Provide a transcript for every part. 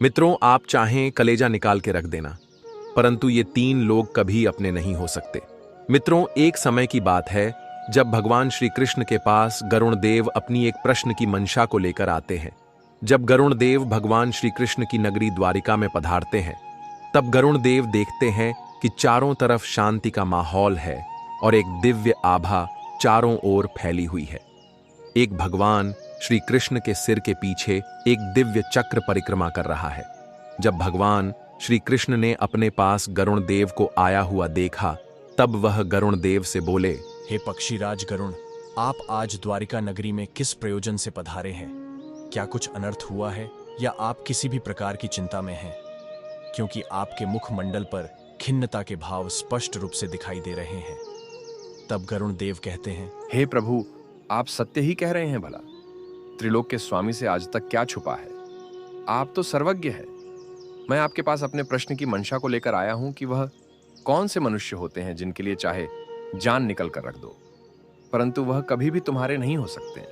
मित्रों, आप चाहें कलेजा निकाल के रख देना, परंतु ये तीन लोग कभी अपने नहीं हो सकते। मित्रों, एक समय की बात है जब भगवान श्री कृष्ण के पास गरुण देव अपनी एक प्रश्न की मंशा को लेकर आते हैं। जब गरुण देव भगवान श्री कृष्ण की नगरी द्वारिका में पधारते हैं, तब गरुण देव देखते हैं कि चारों तरफ शांति का माहौल है और एक दिव्य आभा चारों ओर फैली हुई है। एक भगवान श्री कृष्ण के सिर के पीछे एक दिव्य चक्र परिक्रमा कर रहा है। जब भगवान श्री कृष्ण ने अपने पास गरुण देव को आया हुआ देखा, तब वह गरुण देव से बोले, हे पक्षीराज गरुण, आप आज द्वारिका नगरी में किस प्रयोजन से पधारे हैं? क्या कुछ अनर्थ हुआ है या आप किसी भी प्रकार की चिंता में हैं? क्योंकि आपके मुखमंडल पर खिन्नता के भाव स्पष्ट रूप से दिखाई दे रहे हैं। तब गरुण देव कहते हैं, हे प्रभु, आप सत्य ही कह रहे हैं। भला त्रिलोक के स्वामी से आज तक क्या छुपा है? आप तो सर्वज्ञ हैं। मैं आपके पास अपने प्रश्न की मंशा को लेकर आया हूं कि वह कौन से मनुष्य होते हैं जिनके लिए चाहे जान निकल कर रख दो, परंतु वह कभी भी तुम्हारे नहीं हो सकते।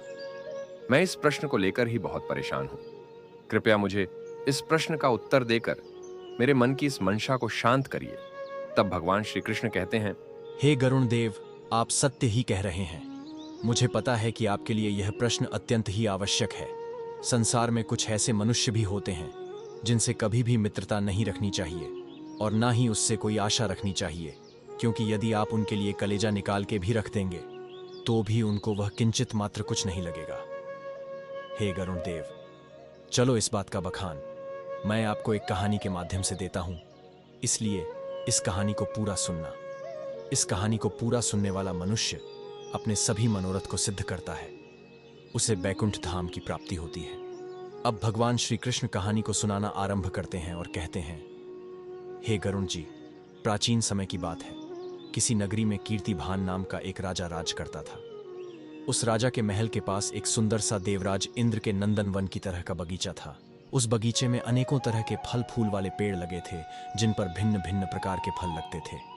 मैं इस प्रश्न को लेकर ही बहुत परेशान हूं। कृपया मुझे इस प्रश्न का उत्तर देकर मेरे मन की इस मंशा को शांत करिए। तब भगवान श्री कृष्ण कहते हैं, हे गरुण देव, आप सत्य ही कह रहे हैं। मुझे पता है कि आपके लिए यह प्रश्न अत्यंत ही आवश्यक है। संसार में कुछ ऐसे मनुष्य भी होते हैं जिनसे कभी भी मित्रता नहीं रखनी चाहिए और ना ही उससे कोई आशा रखनी चाहिए, क्योंकि यदि आप उनके लिए कलेजा निकाल के भी रख देंगे तो भी उनको वह किंचित मात्र कुछ नहीं लगेगा। हे गरुण देव, चलो इस बात का बखान मैं आपको एक कहानी के माध्यम से देता हूं, इसलिए इस कहानी को पूरा सुनना। इस कहानी को पूरा सुनने वाला मनुष्य अपने सभी मनोरथ को सिद्ध करता है, उसे बैकुंठ धाम की प्राप्ति होती है। अब भगवान श्री कृष्ण कहानी को सुनाना आरंभ करते हैं और कहते हैं, हे गरुण जी, प्राचीन समय की बात है। किसी नगरी में कीर्तिभान नाम का एक राजा राज करता था। उस राजा के महल के पास एक सुंदर सा देवराज इंद्र के नंदनवन की तरह का बगीचा था। उस बगीचे में अनेकों तरह के फल फूल वाले पेड़ लगे थे, जिन पर भिन्न भिन्न प्रकार के फल लगते थे।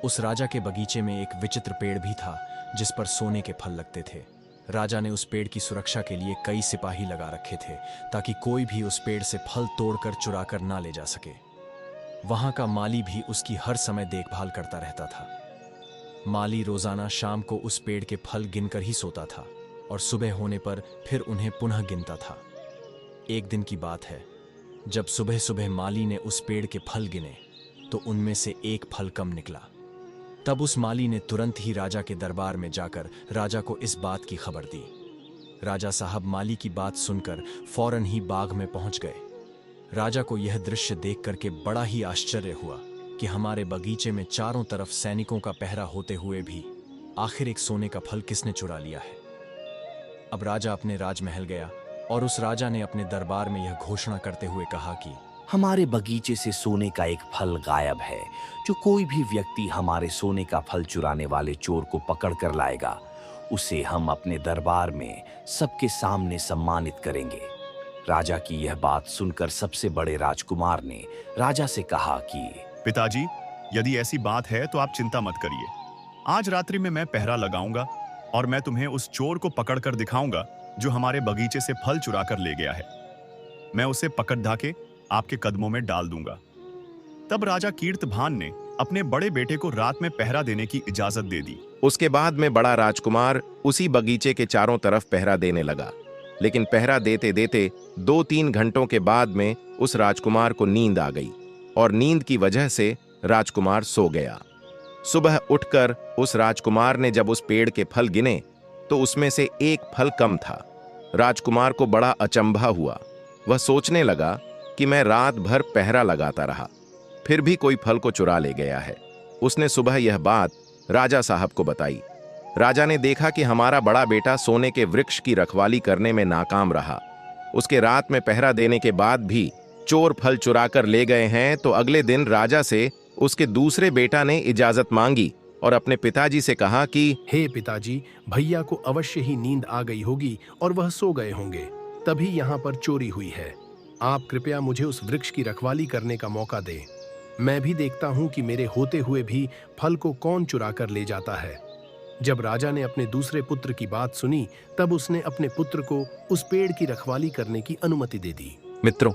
उस राजा के बगीचे में एक विचित्र पेड़ भी था जिस पर सोने के फल लगते थे। राजा ने उस पेड़ की सुरक्षा के लिए कई सिपाही लगा रखे थे ताकि कोई भी उस पेड़ से फल तोड़कर चुरा कर ना ले जा सके। वहां का माली भी उसकी हर समय देखभाल करता रहता था। माली रोजाना शाम को उस पेड़ के फल गिनकर ही सोता था और सुबह होने पर फिर उन्हें पुनः गिनता था। एक दिन की बात है, जब सुबह सुबह माली ने उस पेड़ के फल गिने तो उनमें से एक फल कम निकला। तब उस माली ने तुरंत ही राजा के दरबार में जाकर राजा को इस बात की खबर दी। राजा साहब माली की बात सुनकर फौरन ही बाग में पहुंच गए। राजा को यह दृश्य देख करके बड़ा ही आश्चर्य हुआ कि हमारे बगीचे में चारों तरफ सैनिकों का पहरा होते हुए भी आखिर एक सोने का फल किसने चुरा लिया है। अब राजा अपने राजमहल गया और उस राजा ने अपने दरबार में यह घोषणा करते हुए कहा कि हमारे बगीचे से सोने का एक फल गायब है। जो कोई भी व्यक्ति हमारे सोने का फल चुराने वाले चोर को पकड़ कर लाएगा, उसे हम अपने दरबार में सबके सामने सम्मानित करेंगे। राजा की यह बात सुनकर सबसे बड़े राजकुमार ने राजा से कहा कि पिताजी, यदि ऐसी बात है तो आप चिंता मत करिए। आज रात्रि में मैं पहरा लगाऊंगा और मैं तुम्हें उस चोर को पकड़ कर दिखाऊंगा जो हमारे बगीचे से फल चुरा कर ले गया है। मैं उसे पकड़ धाके आपके कदमों में डाल दूंगा। तब राजा कीर्तभान ने अपने बड़े बेटे को रात में पहरा देने की इजाजत दे दी। उसके बाद में बड़ा राजकुमार उसी बगीचे के चारों तरफ पहरा देने लगा। लेकिन पहरा देते देते 2-3 घंटों के बाद में उस राजकुमार को नींद आ गई और नींद की वजह से राजकुमार सो गया। सुबह उठकर उस राजकुमार ने जब उस पेड़ के फल गिने तो उसमें से एक फल कम था। राजकुमार को बड़ा अचंभा हुआ। वह सोचने लगा कि मैं रात भर पहरा लगाता रहा, फिर भी कोई फल को चुरा ले गया है। उसने सुबह यह बात राजा साहब को बताई। राजा ने देखा कि हमारा बड़ा बेटा सोने के वृक्ष की रखवाली करने में नाकाम रहा। उसके रात में पहरा देने के बाद भी चोर फल चुरा कर ले गए हैं। तो अगले दिन राजा से उसके दूसरे बेटा ने इजाजत मांगी और अपने पिताजी से कहा कि हे पिताजी, भैया को अवश्य ही नींद आ गई होगी और वह सो गए होंगे, तभी यहाँ पर चोरी हुई है। आप कृपया मुझे उस वृक्ष की रखवाली करने का मौका दें। मैं भी देखता हूँ कि मेरे होते हुए भी फल को कौन चुरा कर ले जाता है। जब राजा ने अपने दूसरे पुत्र की बात सुनी, तब उसने अपने पुत्र को उस पेड़ की रखवाली करने की अनुमति दे दी। मित्रों,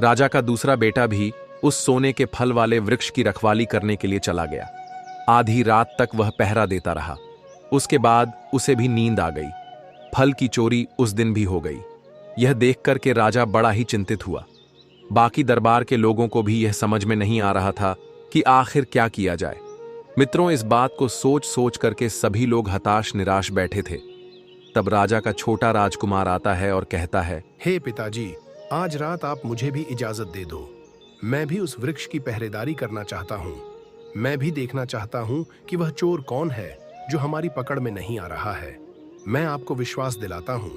राजा का दूसरा बेटा भी उस सोने के फल वाले वृक्ष की रखवाली करने के लिए चला गया। आधी रात तक वह पहरा देता रहा। उसके बाद उसे भी नींद आ गई। फल की चोरी उस दिन भी हो गई। यह देखकर के राजा बड़ा ही चिंतित हुआ। बाकी दरबार के लोगों को भी यह समझ में नहीं आ रहा था कि आखिर क्या किया जाए। मित्रों, इस बात को सोच सोच करके सभी लोग हताश निराश बैठे थे। तब राजा का छोटा राजकुमार आता है और कहता है, हे पिताजी, आज रात आप मुझे भी इजाजत दे दो। मैं भी उस वृक्ष की पहरेदारी करना चाहता हूँ। मैं भी देखना चाहता हूँ कि वह चोर कौन है जो हमारी पकड़ में नहीं आ रहा है। मैं आपको विश्वास दिलाता हूँ,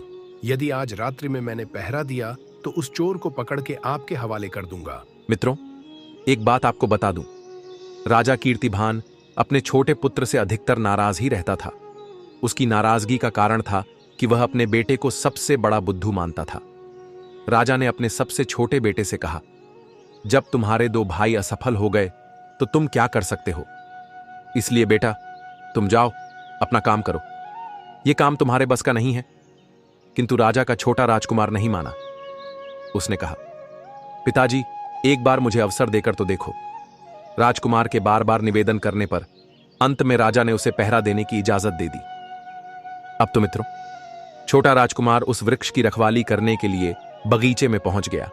यदि आज रात्रि में मैंने पहरा दिया तो उस चोर को पकड़ के आपके हवाले कर दूंगा। मित्रों, एक बात आपको बता दूं, राजा कीर्तिभान अपने छोटे पुत्र से अधिकतर नाराज ही रहता था। उसकी नाराजगी का कारण था कि वह अपने बेटे को सबसे बड़ा बुद्धू मानता था। राजा ने अपने सबसे छोटे बेटे से कहा, जब तुम्हारे दो भाई असफल हो गए तो तुम क्या कर सकते हो? इसलिए बेटा, तुम जाओ, अपना काम करो। यह काम तुम्हारे बस का नहीं है। किंतु राजा का छोटा राजकुमार नहीं माना। उसने कहा, पिताजी, एक बार मुझे अवसर देकर तो देखो। राजकुमार के बार बार निवेदन करने पर अंत में राजा ने उसे पहरा देने की इजाजत दे दी। अब तो मित्रों, छोटा राजकुमार उस वृक्ष की रखवाली करने के लिए बगीचे में पहुंच गया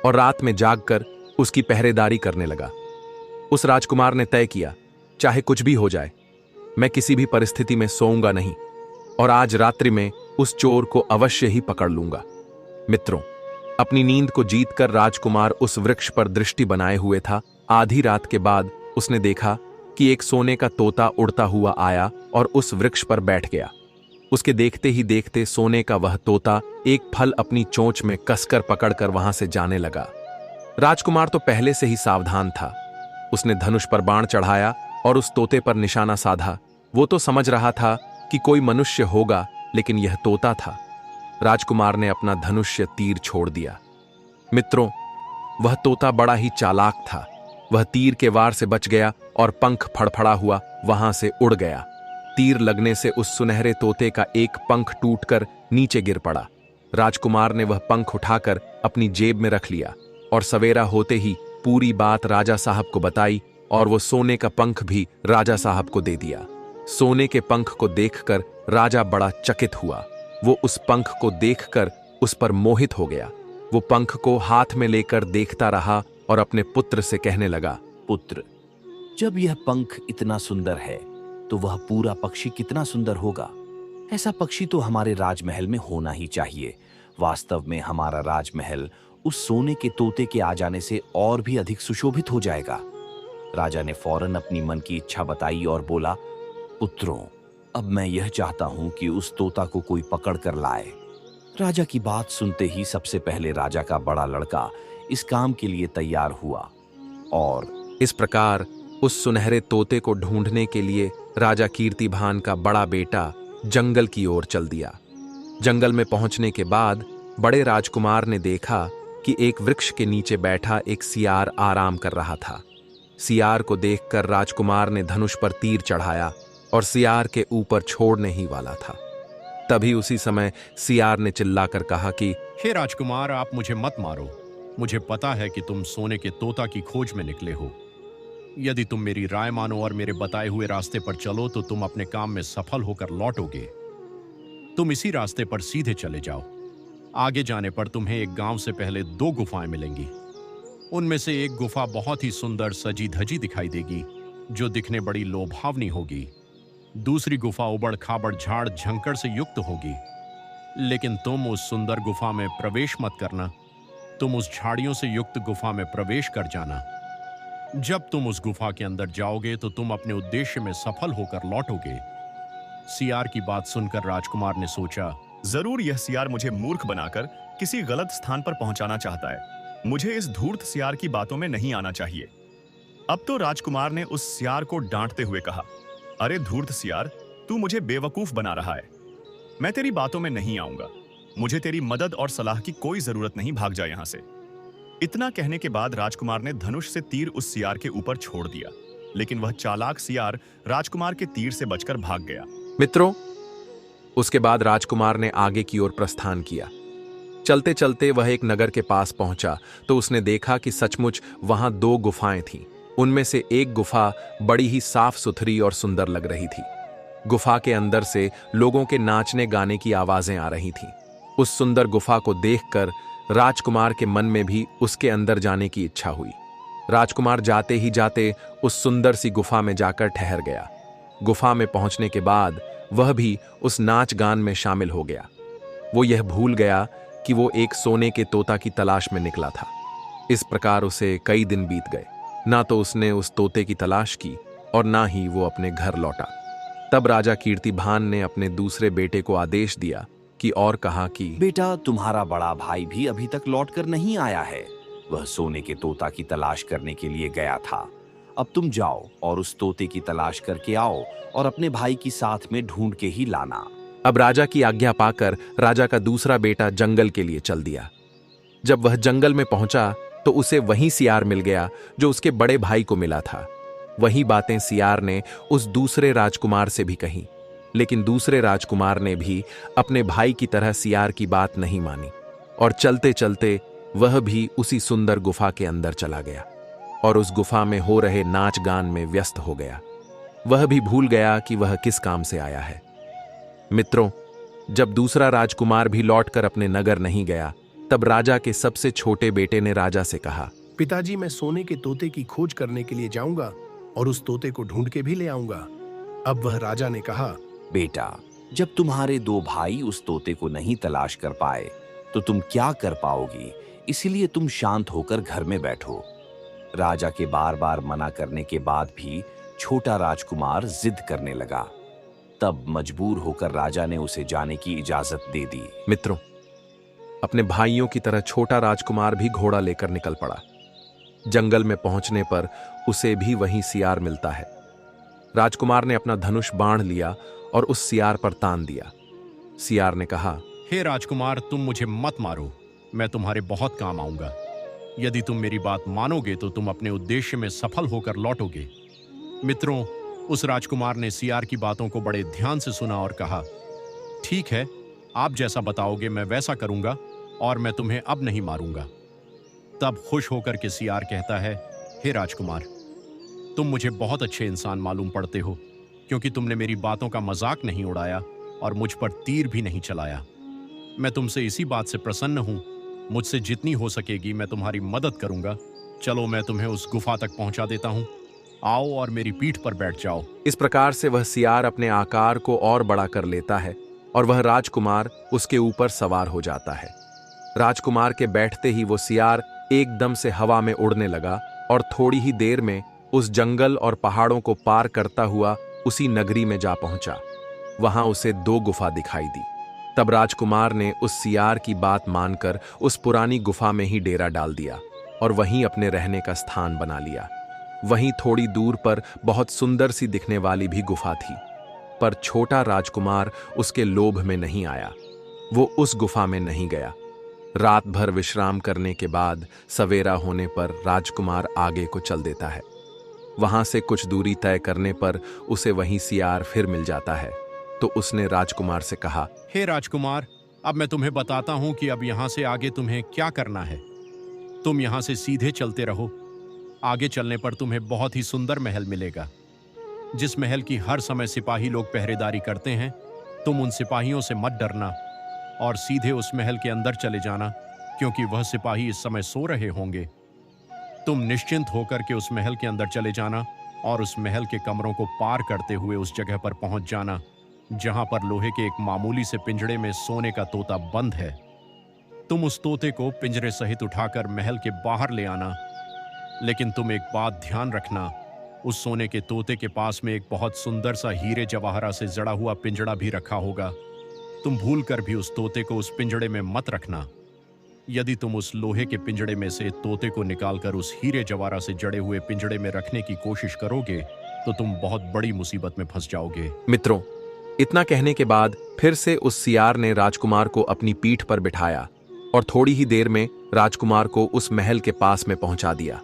और रात में जागकर उसकी पहरेदारी करने लगा। उस राजकुमार ने तय किया, चाहे कुछ भी हो जाए, मैं किसी भी परिस्थिति में सोऊंगा नहीं और आज रात्रि में उस चोर को अवश्य ही पकड़ लूंगा। मित्रों, अपनी नींद को जीतकर राजकुमार उस वृक्ष पर दृष्टि बनाए हुए था। आधी रात के बाद उसने देखा कि एक सोने का तोता उड़ता हुआ आया और उस वृक्ष पर बैठ गया। उसके देखते ही देखते सोने का वह तोता एक फल अपनी चोंच में कसकर पकड़कर वहां से जाने लगा। राजकुमार तो पहले से ही सावधान था। उसने धनुष पर बाण चढ़ाया और उस तोते पर निशाना साधा। वो तो समझ रहा था कि कोई मनुष्य होगा, लेकिन यह तोता था। राजकुमार ने अपना धनुष्य तीर छोड़ दिया। मित्रों, वह तोता बड़ा ही चालाक था। वह तीर के वार से बच गया और पंख फड़फड़ा हुआ वहां से उड़ गया। तीर लगने से उस सुनहरे तोते का एक पंख टूटकर नीचे गिर पड़ा। राजकुमार ने वह पंख उठाकर अपनी जेब में रख लिया और सवेरा होते ही पूरी बात राजा साहब को बताई और वो सोने का पंख भी राजा साहब को दे दिया। सोने के पंख को देखकर राजा बड़ा चकित हुआ। वो उस पंख को देखकर उस पर मोहित हो गया। वो पंख को हाथ में लेकर देखता रहा और अपने पुत्र से कहने लगा, पुत्र, जब यह पंख इतना सुंदर है तो वह पूरा पक्षी कितना सुंदर होगा। ऐसा पक्षी तो हमारे राजमहल में होना ही चाहिए। वास्तव में हमारा राजमहल उस सोने के तोते के आ जाने से और भी अधिक सुशोभित हो जाएगा। राजा ने फौरन अपनी मन की इच्छा बताई और बोला, पुत्रों, अब मैं यह चाहता हूं कि उस तोता को कोई पकड़ कर लाए। राजा की बात सुनते ही सबसे पहले राजा का बड़ा लड़का इस काम के लिए तैयार हुआ और इस प्रकार उस सुनहरे तोते को ढूंढने के लिए राजा कीर्तिभान का बड़ा बेटा जंगल की ओर चल दिया। जंगल में पहुंचने के बाद बड़े राजकुमार ने देखा कि एक वृक्ष के नीचे बैठा एक सियार आराम कर रहा था। सियार को देखकर राजकुमार ने धनुष पर तीर चढ़ाया और सियार के ऊपर छोड़ने ही वाला था। तभी उसी समय सियार ने चिल्लाकर कहा कि हे राजकुमार, आप मुझे मत मारो। मुझे पता है कि तुम सोने के तोता की खोज में निकले हो। यदि तुम मेरी राय मानो और मेरे बताए हुए रास्ते पर चलो तो तुम अपने काम में सफल होकर लौटोगे। तुम इसी रास्ते पर सीधे चले जाओ। आगे जाने पर तुम्हें एक गांव से पहले 2 गुफाएं मिलेंगी। उनमें से एक गुफा बहुत ही सुंदर सजी धजी दिखाई देगी, जो दिखने बड़ी लोभावनी होगी। दूसरी गुफा उबड़ खाबड़ झाड़ झंकड़ से युक्त होगी, लेकिन तुम उस सुंदर गुफा में प्रवेश मत करना। तुम उस झाड़ियों से युक्त गुफा में प्रवेश कर जाना। जब तुम उस गुफा के अंदर जाओगे तो तुम अपने उद्देश्य में सफल होकर लौटोगे। सियार की बात सुनकर राजकुमार ने सोचा, जरूर यह सियार मुझे मूर्ख बनाकर किसी गलत स्थान पर पहुंचाना चाहता है। मुझे इस धूर्त सियार की बातों में नहीं आना चाहिए। अब तो राजकुमार ने उस सियार को डांटते हुए कहा, अरे धूर्त सियार, तू मुझे बेवकूफ बना रहा है। मैं तेरी बातों में नहीं आऊंगा। मुझे तेरी मदद और सलाह की कोई जरूरत नहीं, भाग जा यहां से। इतना कहने के बाद राजकुमार ने धनुष से तीर उस सियार के ऊपर छोड़ दिया, लेकिन वह चालाक सियार राजकुमार के तीर से बचकर भाग गया। मित्रों, उसके बाद राजकुमार ने आगे की ओर प्रस्थान किया। चलते चलते वह एक नगर के पास पहुंचा तो उसने देखा कि सचमुच वहां 2 गुफाएं थीं। उनमें से एक गुफा बड़ी ही साफ सुथरी और सुंदर लग रही थी। गुफा के अंदर से लोगों के नाचने गाने की आवाजें आ रही थीं। उस सुंदर गुफा को देखकर राजकुमार के मन में भी उसके अंदर जाने की इच्छा हुई। राजकुमार जाते ही जाते उस सुंदर सी गुफा में जाकर ठहर गया। गुफा में पहुंचने के बाद वह भी उस नाच गान में शामिल हो गया। वो यह भूल गया कि वो एक सोने के तोता की तलाश में निकला था। इस प्रकार उसे कई दिन बीत गए। ना तो उसने उस तोते की तलाश की और ना ही वो अपने घर लौटा। तब राजा कीर्तिभान ने अपने दूसरे बेटे को आदेश दिया कि और कहा कि बेटा, तुम्हारा बड़ा भाई भी अभी तक लौटकर नहीं आया है। वह सोने के तोता की तलाश करने के लिए गया था। अब तुम जाओ और उस तोते की तलाश करके आओ और अपने भाई की साथ में ढूंढ के ही लाना। अब राजा की आज्ञा पाकर राजा का दूसरा बेटा जंगल के लिए चल दिया। जब वह जंगल में पहुंचा तो उसे वही सियार मिल गया जो उसके बड़े भाई को मिला था। वही बातें सियार ने उस दूसरे राजकुमार से भी कही, लेकिन दूसरे राजकुमार ने भी अपने भाई की तरह सियार की बात नहीं मानी और चलते चलते वह भी उसी सुंदर गुफा के अंदर चला गया और उस गुफा में हो रहे नाच गान में व्यस्त हो गया। वह भी भूल गया कि वह किस काम से आया है। मित्रों, जब दूसरा राजकुमार भी लौटकर अपने नगर नहीं गया, तब राजा के सबसे छोटे बेटे ने राजा से कहा, पिताजी, मैं सोने के तोते की खोज करने के लिए जाऊंगा और उस तोते को ढूंढ के भी ले आऊंगा। अब वह राजा ने कहा, बेटा, जब तुम्हारे 2 भाई उस तोते को नहीं तलाश कर पाए तो तुम क्या कर पाओगी? इसलिए तुम शांत होकर घर में बैठो। राजा के बार बार मना करने के बाद भी छोटा राजकुमार जिद करने लगा। तब मजबूर होकर राजा ने उसे जाने की इजाजत दे दी। मित्रों, अपने भाइयों की तरह छोटा राजकुमार भी घोड़ा लेकर निकल पड़ा। जंगल में पहुंचने पर उसे भी वही सियार मिलता है। राजकुमार ने अपना धनुष बाण लिया और उस सियार पर तान दिया। सियार ने कहा, हे राजकुमार, तुम मुझे मत मारो, मैं तुम्हारे बहुत काम आऊंगा। यदि तुम मेरी बात मानोगे तो तुम अपने उद्देश्य में सफल होकर लौटोगे। मित्रों, उस राजकुमार ने सियार की बातों को बड़े ध्यान से सुना और कहा, ठीक है, आप जैसा बताओगे मैं वैसा करूंगा और मैं तुम्हें अब नहीं मारूंगा। तब खुश होकर के सियार कहता है, हे राजकुमार, तुम मुझे बहुत अच्छे इंसान मालूम पड़ते हो, क्योंकि तुमने मेरी बातों का मजाक नहीं उड़ाया और मुझ पर तीर भी नहीं चलाया। मैं तुमसे इसी बात से प्रसन्न हूं। मुझसे जितनी हो सकेगी मैं तुम्हारी मदद करूंगा। चलो, मैं तुम्हें उस गुफा तक पहुंचा देता हूं। आओ और मेरी पीठ पर बैठ जाओ। इस प्रकार से वह सियार अपने आकार को और बड़ा कर लेता है और वह राजकुमार उसके ऊपर सवार हो जाता है। राजकुमार के बैठते ही वो सियार एकदम से हवा में उड़ने लगा और थोड़ी ही देर में उस जंगल और पहाड़ों को पार करता हुआ उसी नगरी में जा पहुंचा। वहां उसे 2 गुफा दिखाई दी। तब राजकुमार ने उस सियार की बात मानकर उस पुरानी गुफा में ही डेरा डाल दिया और वहीं अपने रहने का स्थान बना लिया। वहीं थोड़ी दूर पर बहुत सुंदर सी दिखने वाली भी गुफा थी, पर छोटा राजकुमार उसके लोभ में नहीं आया। वो उस गुफा में नहीं गया। रात भर विश्राम करने के बाद सवेरा होने पर राजकुमार आगे को चल देता है। वहां से कुछ दूरी तय करने पर उसे वहीं सियार फिर मिल जाता है। तो उसने राजकुमार से कहा, हे राजकुमार, अब मैं तुम्हें बताता हूं कि अब यहां से आगे तुम्हें क्या करना है। तुम यहां से सीधे चलते रहो। आगे चलने पर तुम्हें बहुत ही सुंदर महल मिलेगा, जिस महल की हर समय सिपाही लोग पहरेदारी करते हैं। तुम उन सिपाहियों से मत डरना और सीधे उस महल के अंदर चले जाना, क्योंकि वह सिपाही इस समय सो रहे होंगे। तुम निश्चिंत होकर के उस महल के अंदर चले जाना और उस महल के कमरों को पार करते हुए उस जगह पर पहुंच जाना जहां पर लोहे के एक मामूली से पिंजड़े में सोने का तोता बंद है। तुम उस तोते को पिंजरे सहित उठाकर महल के बाहर ले आना। लेकिन तुम एक बात ध्यान रखना, उस सोने के तोते के पास में एक बहुत सुंदर सा हीरे जवाहरा से जड़ा हुआ पिंजड़ा भी रखा होगा। तुम भूल कर भी उस तोते को उस पिंजड़े में मत रखना। यदि तुम उस लोहे के पिंजड़े में से तोते को निकालकर उस हीरे जवाहरा से जड़े हुए पिंजड़े में रखने की कोशिश करोगे तो तुम बहुत बड़ी मुसीबत में फंस जाओगे। मित्रों, इतना कहने के बाद फिर से उस सियार ने राजकुमार को अपनी पीठ पर बिठाया और थोड़ी ही देर में राजकुमार को उस महल के पास में पहुंचा दिया।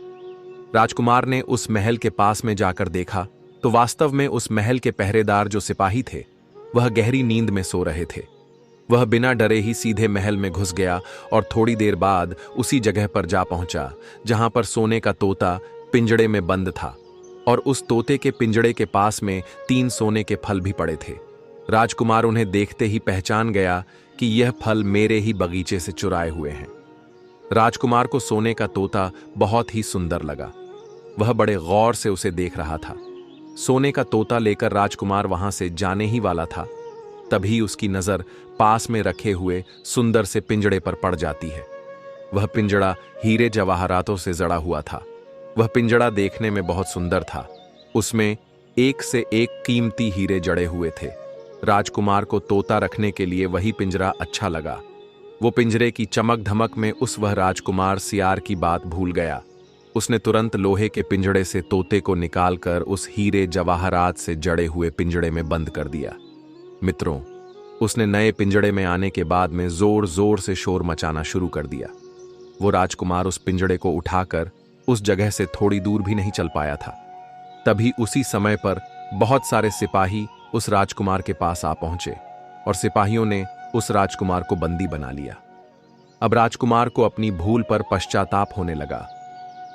राजकुमार ने उस महल के पास में जाकर देखा तो वास्तव में उस महल के पहरेदार जो सिपाही थे वह गहरी नींद में सो रहे थे। वह बिना डरे ही सीधे महल में घुस गया और थोड़ी देर बाद उसी जगह पर जा पहुंचा जहां पर सोने का तोता पिंजड़े में बंद था और उस तोते के पिंजड़े के पास में 3 सोने के फल भी पड़े थे। राजकुमार उन्हें देखते ही पहचान गया कि यह फल मेरे ही बगीचे से चुराए हुए हैं। राजकुमार को सोने का तोता बहुत ही सुंदर लगा। वह बड़े गौर से उसे देख रहा था। सोने का तोता लेकर राजकुमार वहां से जाने ही वाला था, तभी उसकी नजर पास में रखे हुए सुंदर से पिंजड़े पर पड़ जाती है। वह पिंजड़ा हीरे जवाहरातों से जड़ा हुआ था। वह पिंजड़ा देखने में बहुत सुंदर था। उसमें एक से एक कीमती हीरे जड़े हुए थे। राजकुमार को तोता रखने के लिए वही पिंजरा अच्छा लगा। वो पिंजरे की चमक धमक में वह राजकुमार सियार की बात भूल गया। उसने तुरंत लोहे के पिंजड़े से तोते को निकालकर उस हीरे जवाहरात से जड़े हुए पिंजड़े में बंद कर दिया। मित्रों, उसने नए पिंजड़े में आने के बाद में जोर जोर से शोर मचाना शुरू कर दिया। वो राजकुमार उस पिंजड़े को उठाकर उस जगह से थोड़ी दूर भी नहीं चल पाया था। तभी उसी समय पर बहुत सारे सिपाही उस राजकुमार के पास आ पहुंचे और सिपाहियों ने उस राजकुमार को बंदी बना लिया। अब राजकुमार को अपनी भूल पर पश्चाताप होने लगा।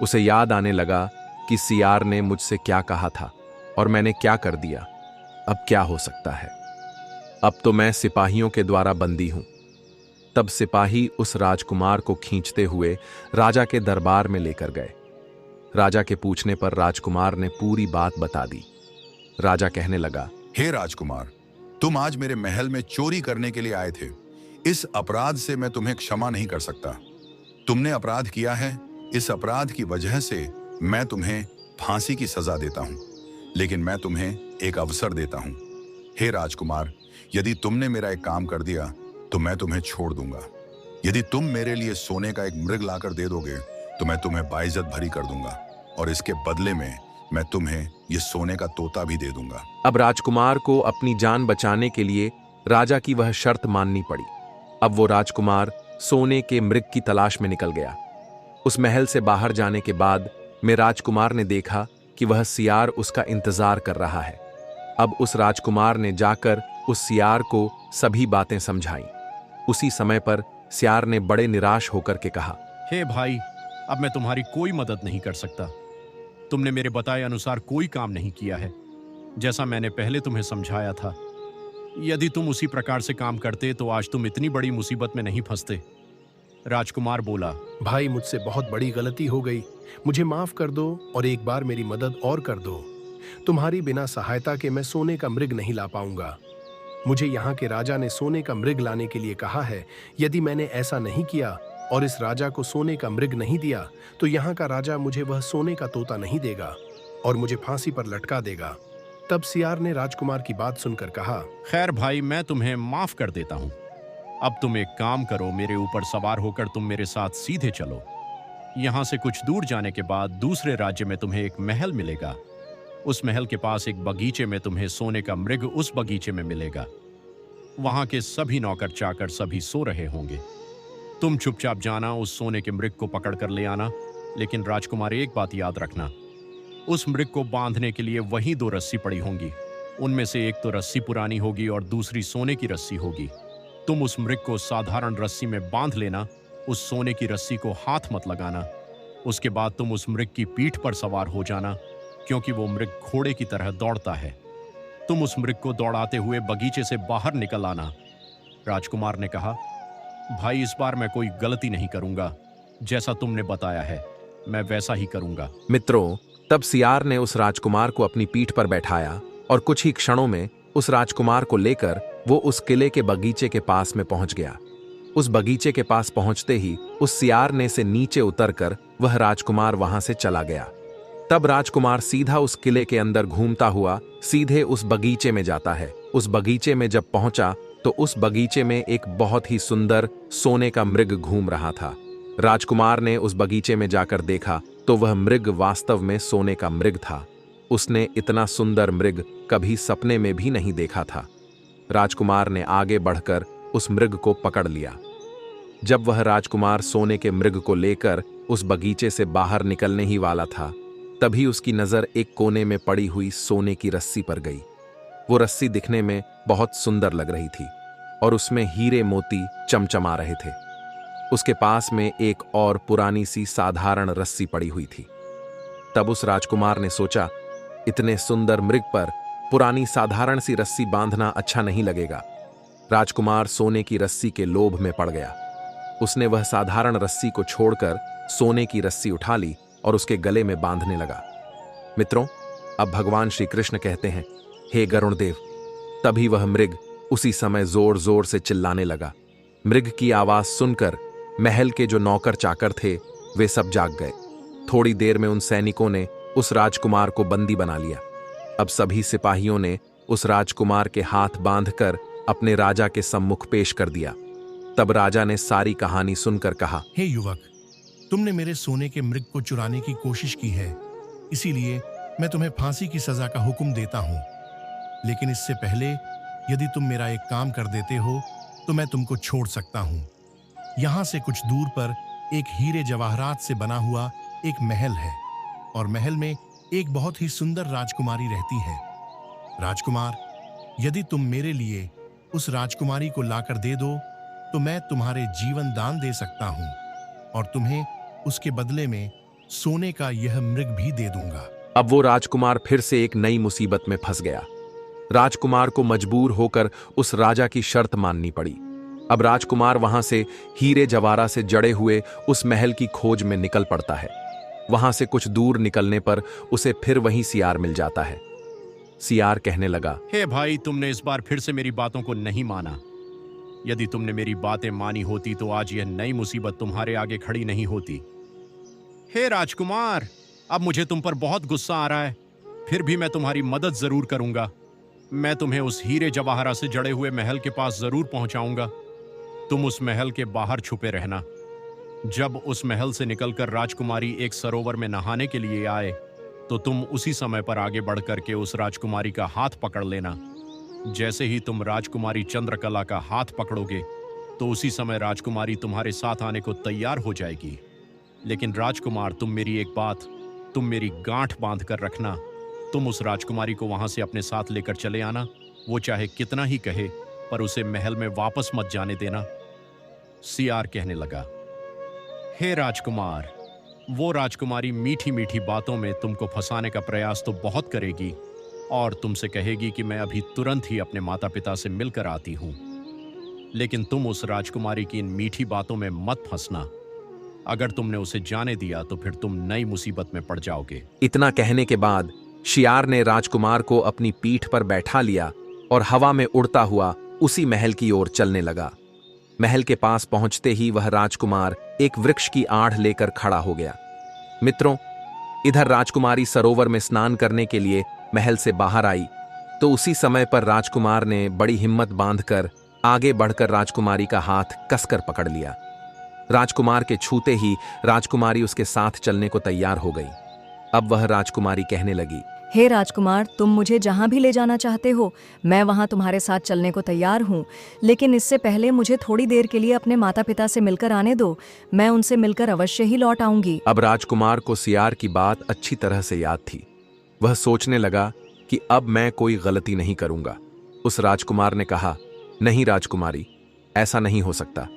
उसे याद आने लगा कि सियार ने मुझसे क्या कहा था और मैंने क्या कर दिया। अब क्या हो सकता है? अब तो मैं सिपाहियों के द्वारा बंदी हूं। तब सिपाही उस राजकुमार को खींचते हुए राजा के दरबार में लेकर गए। राजा के पूछने पर राजकुमार ने पूरी बात बता दी। राजा कहने लगा, हे राजकुमार, तुम आज मेरे महल में चोरी करने के लिए आए थे। इस अपराध से मैं तुम्हें क्षमा नहीं कर सकता। तुमने अपराध किया है, इस अपराध की वजह से मैं तुम्हें फांसी की सजा देता हूं, लेकिन मैं तुम्हें एक अवसर देता हूं। हे राजकुमार, यदि तुमने मेरा एक काम कर दिया तो मैं तुम्हें छोड़ दूंगा। यदि तुम मेरे लिए सोने का एक मृग लाकर दे दोगे तो मैं तुम्हें बाइज्जत भरी कर दूंगा और इसके बदले में मैं तुम्हें ये सोने का तोता भी दे दूंगा। अब राजकुमार को अपनी जान बचाने के लिए राजा की वह शर्त माननी पड़ी। अब वो राजकुमार सोने के मृग की तलाश में निकल गया। उस महल से बाहर जाने के बाद में राजकुमार ने देखा कि वह सियार उसका इंतजार कर रहा है। अब उस राजकुमार ने जाकर उस सियार को सभी बातें समझाई। उसी समय पर सियार ने बड़े निराश होकर के कहा, हे भाई, अब मैं तुम्हारी कोई मदद नहीं कर सकता। तुमने मेरे बताए अनुसार कोई काम नहीं किया है, जैसा मैंने पहले तुम्हें समझाया था। यदि तुम उसी प्रकार से काम करते तो आज तुम इतनी बड़ी मुसीबत में नहीं फंसते। राजकुमार बोला, भाई, मुझसे बहुत बड़ी गलती हो गई। मुझे माफ कर दो और एक बार मेरी मदद और कर दो। तुम्हारी बिना सहायता के मैं सोने का मृग नहीं ला पाऊंगा। मुझे यहाँ के राजा ने सोने का मृग लाने के लिए कहा है। यदि मैंने ऐसा नहीं किया और इस राजा को सोने का मृग नहीं दिया तो यहाँ का राजा मुझे वह सोने का तोता नहीं देगा और मुझे फांसी पर लटका देगा। तब सियार ने राजकुमार की बात सुनकर कहा, खैर भाई, मैं तुम्हें माफ कर देता हूं। अब तुम एक काम करो, मेरे ऊपर सवार होकर तुम मेरे साथ सीधे चलो। यहां से कुछ दूर जाने के बाद दूसरे राज्य में तुम्हें एक महल मिलेगा। उस महल के पास एक बगीचे में तुम्हें सोने का मृग उस बगीचे में मिलेगा। वहां के सभी नौकर चाकर सभी सो रहे होंगे। तुम चुपचाप जाना, उस सोने के मृग को पकड़ कर ले आना। लेकिन राजकुमार, एक बात याद रखना, उस मृग को बांधने के लिए वही 2 रस्सी पड़ी होंगी। उनमें से एक तो रस्सी पुरानी होगी और दूसरी सोने की रस्सी होगी। तुम उस मृग को साधारण रस्सी में बांध लेना, उस सोने की रस्सी को हाथ मत लगाना। उसके बाद तुम उस मृग की पीठ पर सवार हो जाना, क्योंकि वो मृग घोड़े की तरह दौड़ता है। तुम उस मृग को दौड़ाते हुए बगीचे से बाहर निकल आना। राजकुमार ने कहा, भाई, इस बार मैं कोई गलती नहीं करूंगा। जैसा तुमने बताया है मैं वैसा ही करूंगा। मित्रों, तब सियार ने उस राजकुमार को अपनी पीठ पर बैठाया और कुछ ही क्षणों में उस राजकुमार को लेकर वो उस किले के बगीचे के पास में पहुंच गया। उस बगीचे के पास पहुंचते ही उस सियार ने से नीचे उतरकर वह राजकुमार वहां से चला गया। तब राजकुमार सीधा उस किले के अंदर घूमता हुआ सीधे उस बगीचे में जाता है। उस बगीचे में जब पहुंचा तो उस बगीचे में एक बहुत ही सुंदर सोने का मृग घूम रहा था। राजकुमार ने उस बगीचे में जाकर देखा तो वह मृग वास्तव में सोने का मृग था। उसने इतना सुंदर मृग कभी सपने में भी नहीं देखा था। राजकुमार ने आगे बढ़कर उस मृग को पकड़ लिया। जब वह राजकुमार सोने के मृग को लेकर उस बगीचे से बाहर निकलने ही वाला था, तभी उसकी नजर एक कोने में पड़ी हुई सोने की रस्सी पर गई। वो रस्सी दिखने में बहुत सुंदर लग रही थी। और उसमें हीरे मोती चमचमा रहे थे। उसके पास में एक और पुरानी सी साधारण रस्सी पड़ी हुई थी। तब उस राजकुमार ने सोचा, इतने सुंदर मृग पर पुरानी साधारण सी रस्सी बांधना अच्छा नहीं लगेगा। राजकुमार सोने की रस्सी के लोभ में पड़ गया। उसने वह साधारण रस्सी को छोड़कर सोने की रस्सी उठा ली और उसके गले में बांधने लगा। मित्रों, अब भगवान श्री कृष्ण कहते हैं, हे गरुण देव। तभी वह मृग उसी समय जोर जोर से चिल्लाने लगा। मृग की आवाज सुनकर महल के जो नौकर चाकर थे वे सब जाग गए। थोड़ी देर में उन सैनिकों ने उस राजकुमार को बंदी बना लिया। अब सभी सिपाहियों ने उस राजकुमार के हाथ बांधकर अपने राजा के सम्मुख पेश कर दिया। तब राजा ने सारी कहानी सुनकर कहा, हे युवक, तुमने मेरे सोने के मृग को चुराने की कोशिश की है, इसीलिए मैं तुम्हें फांसी की सजा का हुक्म देता हूं। लेकिन इससे पहले यदि तुम मेरा एक काम कर देते हो तो मैं तुमको छोड़ सकता हूं। यहां से कुछ दूर पर एक हीरे जवाहरात से बना हुआ एक महल है और महल में एक बहुत ही सुंदर राजकुमारी रहती है। राजकुमार, यदि तुम मेरे लिए उस राजकुमारी को लाकर दे दो तो मैं तुम्हारे जीवन दान दे सकता हूं और तुम्हें उसके बदले में सोने का यह मृग भी दे दूंगा। अब वो राजकुमार फिर से एक नई मुसीबत में फंस गया। राजकुमार को मजबूर होकर उस राजा की शर्त माननी पड़ी। अब राजकुमार वहां से हीरे जवाहरा से जड़े हुए उस महल की खोज में निकल पड़ता है। वहां से कुछ दूर निकलने पर उसे फिर वहीं सियार मिल जाता है। सियार कहने लगा, हे भाई, तुमने इस बार फिर से मेरी बातों को नहीं माना। यदि तुमने मेरी बातें मानी होती तो आज यह नई मुसीबत तुम्हारे आगे खड़ी नहीं होती। हे राजकुमार, अब मुझे तुम पर बहुत गुस्सा आ रहा है, फिर भी मैं तुम्हारी मदद जरूर करूंगा। मैं तुम्हें उस हीरे जवाहरा से जड़े हुए महल के पास जरूर पहुंचाऊंगा। तुम उस महल के बाहर छुपे रहना। जब उस महल से निकलकर राजकुमारी एक सरोवर में नहाने के लिए आए तो तुम उसी समय पर आगे बढ़ करके उस राजकुमारी का हाथ पकड़ लेना। जैसे ही तुम राजकुमारी चंद्रकला का हाथ पकड़ोगे तो उसी समय राजकुमारी तुम्हारे साथ आने को तैयार हो जाएगी। लेकिन राजकुमार, तुम मेरी गांठ बांध कर रखना। तुम उस राजकुमारी को वहां से अपने साथ लेकर चले आना। वो चाहे कितना ही कहे पर उसे महल में वापस मत जाने देना। सियार कहने लगा, हे राजकुमार, वो राजकुमारी मीठी मीठी बातों में तुमको फंसाने का प्रयास तो बहुत करेगी और तुमसे कहेगी कि मैं अभी तुरंत ही अपने माता पिता से मिलकर आती हूं। लेकिन तुम उस राजकुमारी की इन मीठी बातों में मत फंसना। अगर तुमने उसे जाने दिया तो फिर तुम नई मुसीबत में पड़ जाओगे। इतना कहने के बाद शियार ने राजकुमार को अपनी पीठ पर बैठा लिया और हवा में उड़ता हुआ उसी महल की ओर चलने लगा। महल के पास पहुंचते ही वह राजकुमार एक वृक्ष की आड़ लेकर खड़ा हो गया। मित्रों, इधर राजकुमारी सरोवर में स्नान करने के लिए महल से बाहर आई तो उसी समय पर राजकुमार ने बड़ी हिम्मत बांधकर आगे बढ़कर राजकुमारी का हाथ कसकर पकड़ लिया। राजकुमार के छूते ही राजकुमारी उसके साथ चलने को तैयार हो गई। अब वह राजकुमारी कहने लगी, हे राजकुमार, तुम मुझे जहां भी ले जाना चाहते हो मैं वहां तुम्हारे साथ चलने को तैयार हूं। लेकिन इससे पहले मुझे थोड़ी देर के लिए अपने माता पिता से मिलकर आने दो। मैं उनसे मिलकर अवश्य ही लौट आऊंगी। अब राजकुमार को सियार की बात अच्छी तरह से याद थी। वह सोचने लगा कि अब मैं कोई गलती नहीं करूंगा। उस राजकुमार ने कहा, नहीं राजकुमारी, ऐसा नहीं हो सकता।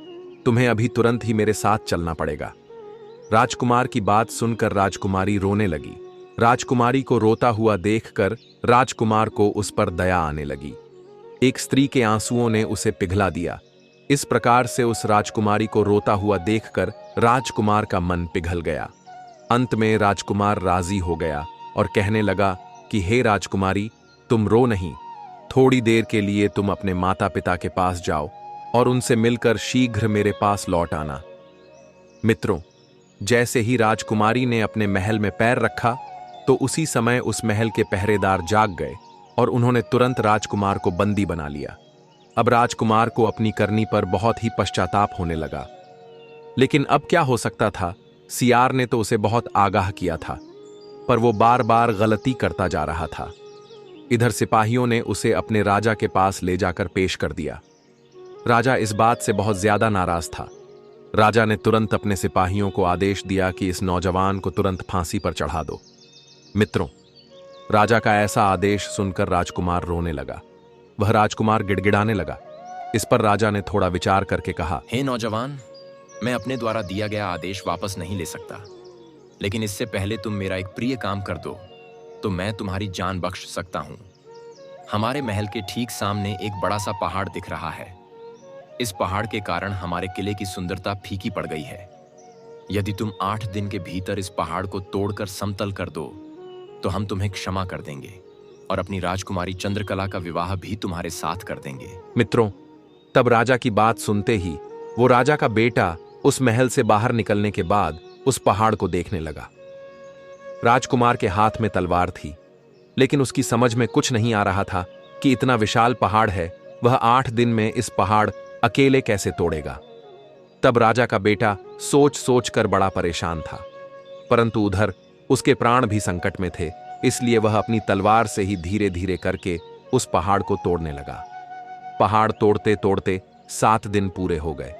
तुम्हें अभी तुरंत ही मेरे साथ चलना पड़ेगा। राजकुमार की बात सुनकर राजकुमारी रोने लगी। राजकुमारी को रोता हुआ देखकर राजकुमार को उस पर दया आने लगी। एक स्त्री के आंसुओं ने उसे पिघला दिया। इस प्रकार से उस राजकुमारी को रोता हुआ देखकर राजकुमार का मन पिघल गया। अंत में राजकुमार राजी हो गया और कहने लगा कि हे राजकुमारी, तुम रो नहीं। थोड़ी देर के लिए तुम अपने माता पिता के पास जाओ और उनसे मिलकर शीघ्र मेरे पास लौट आना। मित्रों, जैसे ही राजकुमारी ने अपने महल में पैर रखा तो उसी समय उस महल के पहरेदार जाग गए और उन्होंने तुरंत राजकुमार को बंदी बना लिया। अब राजकुमार को अपनी करनी पर बहुत ही पश्चाताप होने लगा। लेकिन अब क्या हो सकता था? सियार ने तो उसे बहुत आगाह किया था, पर वो बार बार गलती करता जा रहा था। इधर सिपाहियों ने उसे अपने राजा के पास ले जाकर पेश कर दिया। राजा इस बात से बहुत ज्यादा नाराज था। राजा ने तुरंत अपने सिपाहियों को आदेश दिया कि इस नौजवान को तुरंत फांसी पर चढ़ा दो। मित्रों, राजा का ऐसा आदेश सुनकर राजकुमार रोने लगा। वह राजकुमार गिड़गिड़ाने लगा, इस पर राजा ने थोड़ा विचार करके कहा, हे नौजवान, मैं अपने द्वारा दिया गया आदेश वापस नहीं ले सकता, लेकिन इससे पहले तुम मेरा एक प्रिय काम कर दो तो मैं तुम्हारी जान बख्श सकता हूं। हमारे महल के ठीक सामने एक बड़ा सा पहाड़ दिख रहा है। इस पहाड़ के कारण हमारे किले की सुंदरता फीकी पड़ गई है। यदि तुम 8 दिन के भीतर इस पहाड़ को तोड़कर समतल कर दो तो हम तुम्हें क्षमा कर देंगे और अपनी राजकुमारी चंद्रकला का विवाह भी तुम्हारे साथ कर देंगे। मित्रों, तब राजा की बात सुनते ही वो राजा का बेटा उस महल से बाहर निकलने के बाद उस पहाड़ को देखने लगा। राजकुमार के हाथ में तलवार थी, लेकिन उसकी समझ में कुछ नहीं आ रहा था कि इतना विशाल पहाड़ है, वह 8 दिन में इस पहाड़ अकेले कैसे तोड़ेगा। तब राजा का बेटा सोच सोच कर बड़ा परेशान था, परंतु उधर उसके प्राण भी संकट में थे, इसलिए वह अपनी तलवार से ही धीरे धीरे करके उस पहाड़ को तोड़ने लगा। पहाड़ तोड़ते तोड़ते 7 दिन पूरे हो गए,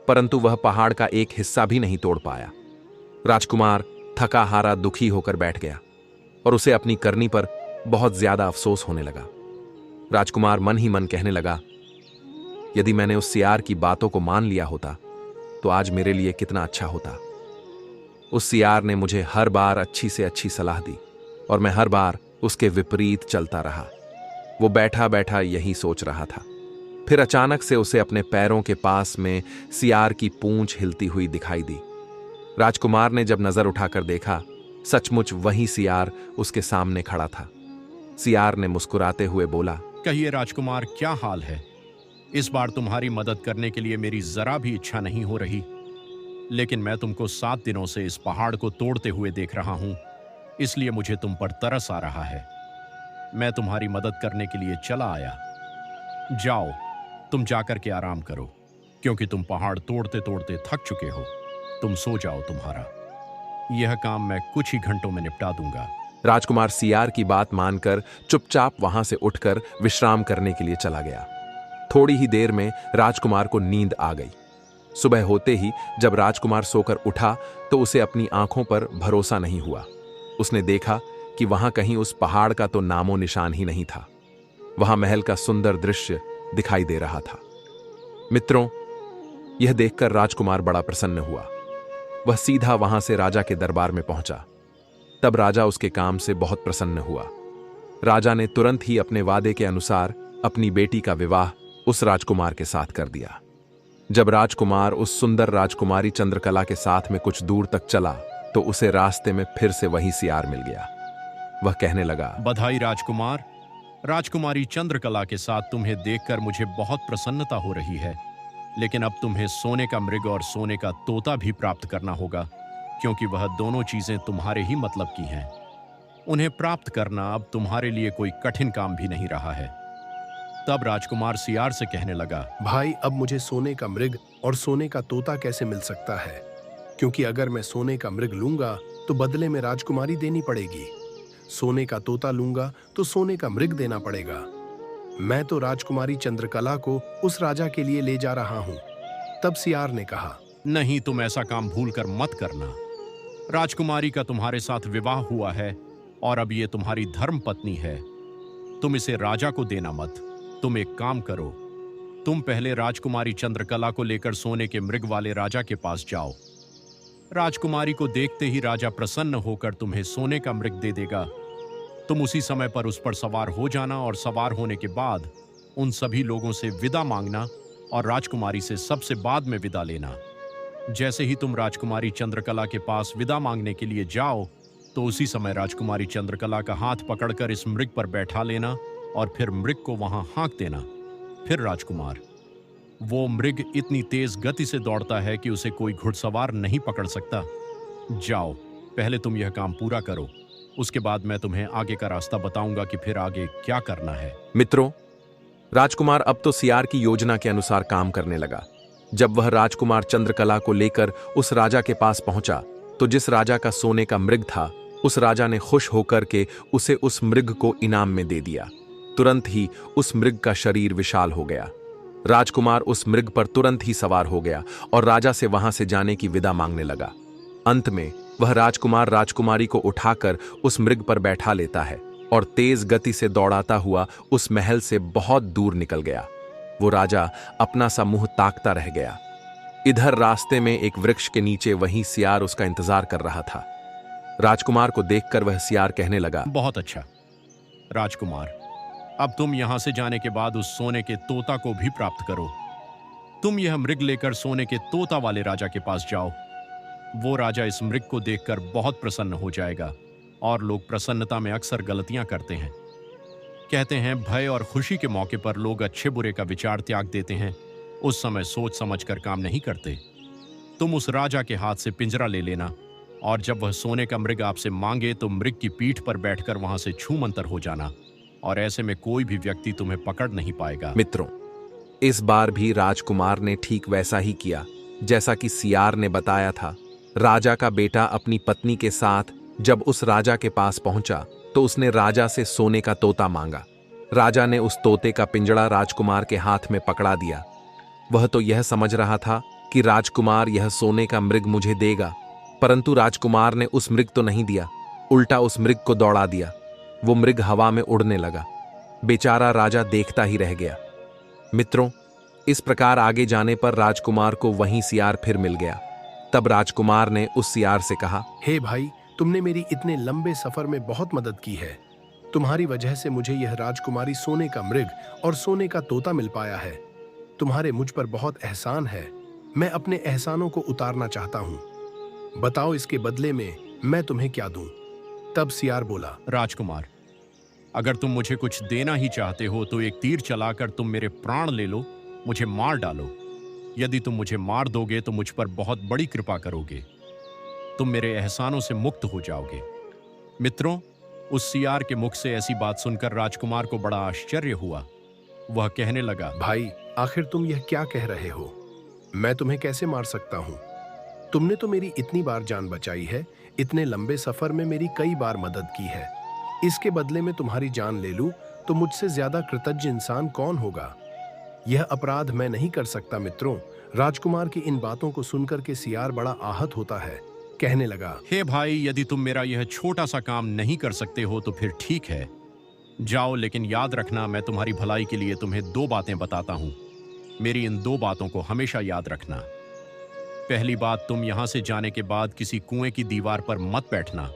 परंतु वह पहाड़ का एक हिस्सा भी नहीं तोड़ पाया। राजकुमार थका हारा दुखी होकर बैठ गया और उसे अपनी करनी पर बहुत ज्यादा अफसोस होने लगा। राजकुमार मन ही मन कहने लगा, यदि मैंने उस सियार की बातों को मान लिया होता तो आज मेरे लिए कितना अच्छा होता। उस सियार ने मुझे हर बार अच्छी से अच्छी सलाह दी और मैं हर बार उसके विपरीत चलता रहा। वो बैठा बैठा यही सोच रहा था। फिर अचानक से उसे अपने पैरों के पास में सियार की पूंछ हिलती हुई दिखाई दी। राजकुमार ने जब नजर उठाकर देखा, सचमुच वही सियार उसके सामने खड़ा था। सियार ने मुस्कुराते हुए बोला, कहिए राजकुमार, क्या हाल है? इस बार तुम्हारी मदद करने के लिए मेरी जरा भी इच्छा नहीं हो रही, लेकिन मैं तुमको 7 दिनों से इस पहाड़ को तोड़ते हुए देख रहा हूं, इसलिए मुझे तुम पर तरस आ रहा है। मैं तुम्हारी मदद करने के लिए चला आया। जाओ, तुम जाकर के आराम करो, क्योंकि तुम पहाड़ तोड़ते तोड़ते थक चुके हो। तुम सो जाओ, तुम्हारा यह काम मैं कुछ ही घंटों में निपटा दूंगा। राजकुमार सियार की बात मानकर चुपचाप वहां से उठकर विश्राम करने के लिए चला गया। थोड़ी ही देर में राजकुमार को नींद आ गई। सुबह होते ही जब राजकुमार सोकर उठा तो उसे अपनी आंखों पर भरोसा नहीं हुआ। उसने देखा कि वहां कहीं उस पहाड़ का तो नामो निशान ही नहीं था। वहां महल का सुंदर दृश्य दिखाई दे रहा था। मित्रों, यह देखकर राजकुमार बड़ा प्रसन्न हुआ। वह सीधा वहां से राजा के दरबार में पहुंचा। तब राजा उसके काम से बहुत प्रसन्न हुआ। राजा ने तुरंत ही अपने वादे के अनुसार अपनी बेटी का विवाह उस राजकुमार के साथ कर दिया। जब राजकुमार उस सुंदर राजकुमारी चंद्रकला के साथ में कुछ दूर तक चला तो उसे रास्ते में फिर से वही सियार मिल गया। वह कहने लगा, बधाई राजकुमार। राजकुमारी चंद्रकला के साथ तुम्हें देखकर मुझे बहुत प्रसन्नता हो रही है, लेकिन अब तुम्हें सोने का मृग और सोने का तोता भी प्राप्त करना होगा, क्योंकि वह दोनों चीजें तुम्हारे ही मतलब की हैं। उन्हें प्राप्त करना अब तुम्हारे लिए कोई कठिन काम भी नहीं रहा है। तब राजकुमार सियार से कहने लगा, भाई, अब मुझे सोने का मृग और सोने का तोता कैसे मिल सकता है? क्योंकि अगर मैं सोने का मृग लूंगा तो बदले में राजकुमारी देनी पड़ेगी, सोने का तोता लूंगा तो सोने का मृग देना पड़ेगा। मैं तो राजकुमारी चंद्रकला को उस राजा के लिए ले जा रहा हूं। तब सियार ने कहा, नहीं, तुम ऐसा काम भूलकर मत करना। राजकुमारी का तुम्हारे साथ विवाह हुआ है और अब ये तुम्हारी धर्म पत्नी है। तुम इसे राजा को देना मत। तुम एक काम करो, तुम पहले राजकुमारी चंद्रकला को लेकर सोने के मृग वाले राजा के पास जाओ। राजकुमारी को देखते ही राजा प्रसन्न होकर तुम्हें सोने का मृग दे देगा। तुम उसी समय पर उस पर सवार हो जाना और सवार होने के बाद उन सभी लोगों से विदा मांगना और राजकुमारी से सबसे बाद में विदा लेना। जैसे ही तुम राजकुमारी चंद्रकला के पास विदा मांगने के लिए जाओ तो उसी समय राजकुमारी चंद्रकला का हाथ पकड़कर इस मृग पर बैठा लेना और फिर मृग को वहां हाँक देना। फिर राजकुमार, वो मृग इतनी तेज गति से दौड़ता है कि उसे कोई घुड़सवार नहीं पकड़ सकता। जाओ, पहले तुम यह काम पूरा करो, उसके बाद मैं तुम्हें आगे का रास्ता बताऊंगा कि फिर आगे क्या करना है। मित्रों, राजकुमार अब तो सियार की योजना के अनुसार काम करने लगा। जब वह राजकुमार चंद्रकला को लेकर उस राजा के पास पहुंचा तो जिस राजा का सोने का मृग था, उस राजा ने खुश होकर के उसे उस मृग को इनाम में दे दिया। तुरंत ही उस मृग का शरीर विशाल हो गया। राजकुमार उस मृग पर तुरंत ही सवार हो गया और राजा से वहां से जाने की विदा मांगने लगा। अंत में वह राजकुमार राजकुमारी को उठाकर उस मृग पर बैठा लेता है और तेज गति से दौड़ाता हुआ उस महल से बहुत दूर निकल गया। वो राजा अपना सा मुंह ताकता रह गया। इधर रास्ते में एक वृक्ष के नीचे वहीं सियार उसका इंतजार कर रहा था। राजकुमार को देखकर वह सियार कहने लगा, बहुत अच्छा राजकुमार, अब तुम यहां से जाने के बाद उस सोने के तोता को भी प्राप्त करो। तुम यह मृग लेकर सोने के तोता वाले राजा के पास जाओ। वो राजा इस मृग को देखकर बहुत प्रसन्न हो जाएगा, और लोग प्रसन्नता में अक्सर गलतियां करते हैं। कहते हैं भय और खुशी के मौके पर लोग अच्छे बुरे का विचार त्याग देते हैं, उस समय सोच समझकर काम नहीं करते। तुम उस राजा के हाथ से पिंजरा ले लेना, और जब वह सोने का मृग आपसे मांगे तो मृग की पीठ पर बैठकर वहां से छूमंतर हो जाना, और ऐसे में कोई भी व्यक्ति तुम्हें पकड़ नहीं पाएगा। मित्रों, इस बार भी राजकुमार ने ठीक वैसा ही किया जैसा कि सियार ने बताया था। राजा का बेटा अपनी पत्नी के साथ जब उस राजा के पास पहुंचा तो उसने राजा से सोने का तोता मांगा। राजा ने उस तोते का पिंजड़ा राजकुमार के हाथ में पकड़ा दिया। वह तो यह समझ रहा था कि राजकुमार यह सोने का मृग मुझे देगा, परंतु राजकुमार ने उस मृग तो नहीं दिया, उल्टा उस मृग को दौड़ा दिया। वो मृग हवा में उड़ने लगा। बेचारा राजा देखता ही रह गया। मित्रों, इस प्रकार आगे जाने पर राजकुमार को वहीं सियार फिर मिल गया। तब राजकुमार ने उस सियार से कहा, हे भाई, तुमने मेरी इतने लंबे सफर में बहुत मदद की है। तुम्हारी वजह से मुझे यह राजकुमारी सोने का मृग और सोने का तोता मिल पाया है। तुम्हारे मुझ पर बहुत एहसान है। मैं अपने एहसानों को उतारना चाहता हूँ। बताओ इसके बदले में मैं तुम्हें क्या दूं? तब सियार बोला, राजकुमार, अगर तुम मुझे कुछ देना ही चाहते हो तो एक तीर चलाकर तुम मेरे प्राण ले लो, मुझे मार डालो। यदि तुम मुझे मार दोगे तो मुझ पर बहुत बड़ी कृपा करोगे। तुम मेरे एहसानों से मुक्त हो जाओगे। मित्रों, उस सियार के मुख से ऐसी बात सुनकर राजकुमार को बड़ा आश्चर्य हुआ। वह कहने लगा, भाई, आखिर तुम यह क्या कह रहे हो? मैं तुम्हें कैसे मार सकता हूँ? तुमने तो मेरी इतनी बार जान बचाई है, इतने लंबे सफर में मेरी कई बार मदद की है। इसके बदले में तुम्हारी जान ले लूं तो मुझसे ज्यादा कृतज्ञ इंसान कौन होगा? यह अपराध मैं नहीं कर सकता। मित्रों, राजकुमार की इन बातों को सुनकर के सियार बड़ा आहत होता है। कहने लगा, हे भाई, यदि तुम मेरा यह छोटा सा काम नहीं कर सकते हो तो फिर ठीक है, जाओ, लेकिन याद रखना मैं तुम्हारी भलाई के लिए तुम्हें 2 बातें बताता हूं। मेरी इन 2 बातों को हमेशा याद रखना। पहली बात, तुम यहां से जाने के बाद किसी कुएं की दीवार पर मत बैठना।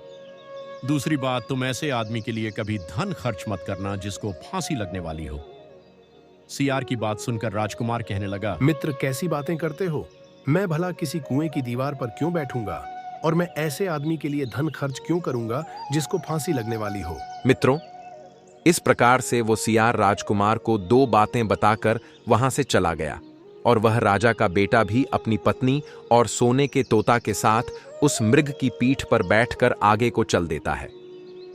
दूसरी बात, तुम ऐसे आदमी के लिए कभी धन खर्च मत करना जिसको फांसी लगने वाली हो। सियार की बात सुनकर राजकुमार कहने लगा, मित्र, कैसी बातें करते हो? मैं भला किसी कुएं की दीवार पर क्यों बैठूंगा, और मैं ऐसे आदमी के लिए धन खर्च क्यों करूंगा जिसको फांसी लगने वाली हो? मित्रों, इस प्रकार से वो सियार राजकुमार को 2 बातें बताकर वहां से चला गया, और वह राजा का बेटा भी अपनी पत्नी और सोने के तोता के साथ उस मृग की पीठ पर बैठकर आगे को चल देता है।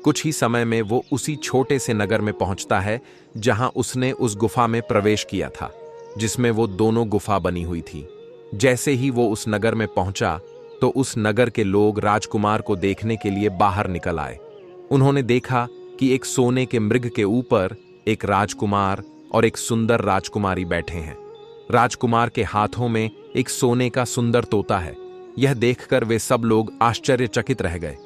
कुछ ही समय में वो उसी छोटे से नगर में पहुंचता है जहां उसने उस गुफा में प्रवेश किया था, जिसमें वो दोनों गुफा बनी हुई थी। जैसे ही वो उस नगर में पहुंचा तो उस नगर के लोग राजकुमार को देखने के लिए बाहर निकल आए। उन्होंने देखा कि एक सोने के मृग के ऊपर एक राजकुमार और एक सुंदर राजकुमारी बैठे हैं। राजकुमार के हाथों में एक सोने का सुंदर तोता है। यह देखकर वे सब लोग आश्चर्यचकित रह गए।